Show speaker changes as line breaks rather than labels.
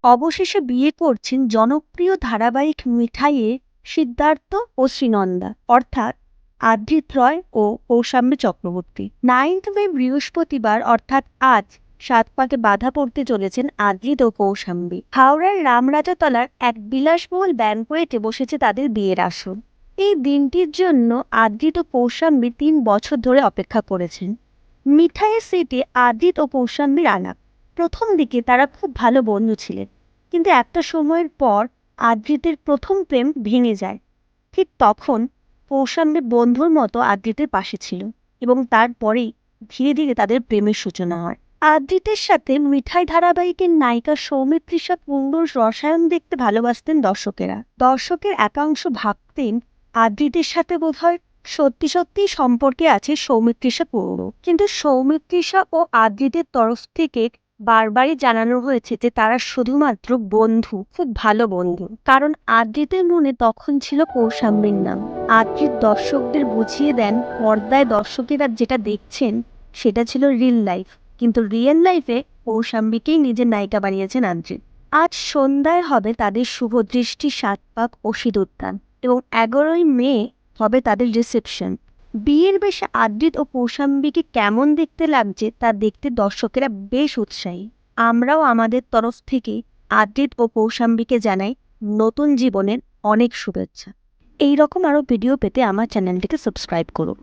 অবশেষে বিয়ে করছেন জনপ্রিয় ধারাবাহিক মিঠাইয়ে সিদ্ধার্থ ও শ্রীনন্দা, অর্থাৎ আদ্রিত রয় ও কৌশাম্বী চক্রবর্তী। 9th মে বৃহস্পতিবার অর্থাৎ আজ সাত পাকে বাধা পড়তে চলেছেন আদ্রিত ও কৌশাম্বী। হাওড়ার রামরাজাতলার এক বিলাসবহুল ব্যানকোয়েটে বসেছে তাদের বিয়ের আসর। এই দিনটির জন্য আদ্রিত ও কৌশাম্বী 3 বছর ধরে অপেক্ষা করেছেন। মিঠাইয়ের সেটে আদ্রিত ও কৌশাম্বীর আলাপ। প্রথম দিকে তারা খুব ভালো বন্ধু ছিলেন, কিন্তু একটা সময়ের পর আদ্রিতের প্রথম প্রেম ভেঙে যায়। ঠিক তখন কৌশাম্বী বন্ধুর মতো আদ্রিতের পাশে ছিল এবং তারপরেই ধীরে ধীরে তাদের প্রেমের সূচনা হয়। আদ্রিতের সাথে মিঠাই ধারাবাহিকের নায়িকা সৌমিত্রিষা কুণ্ডুর রসায়ন দেখতে ভালোবাসতেন দর্শকেরা। দর্শকের একাংশ ভাবতেন আদ্রিতের সাথে বোধহয় সত্যি সত্যি সম্পর্কে আছে সৌমিত্রিষা কুণ্ডু, কিন্তু সৌমিত্রিষা ও আদ্রিতের তরফ থেকে বারবারই জানানো হয়েছে যে তারা শুধুমাত্র বন্ধু, খুব ভালো বন্ধু। কারণ আদ্রিতের মনে তখন ছিল কৌশাম্বীর নাম। আদ্রিত দর্শকদের বুঝিয়ে দেন পর্দায় দর্শকেরা যেটা দেখছেন সেটা ছিল রিল লাইফ, কিন্তু রিয়েল লাইফে কৌশাম্বীকেই নিজের নায়িকা বানিয়েছেন আদ্রিত। আজ সন্ধ্যায় হবে তাদের শুভদৃষ্টি সাতপাক ও সিঁদুরদান এবং 11ই মে হবে তাদের রিসেপশন। বিয়ের বেশে আদ্রিত ও কৌশাম্বীকে কেমন দেখতে লাগছে তা দেখতে দর্শকেরা বেশ উৎসাহী। আমরাও আমাদের তরফ থেকে আদ্রিত ও কৌশাম্বীকে জানাই নতুন জীবনের অনেক শুভেচ্ছা। এই রকম আরও ভিডিও পেতে আমার চ্যানেলটিকে সাবস্ক্রাইব করুন।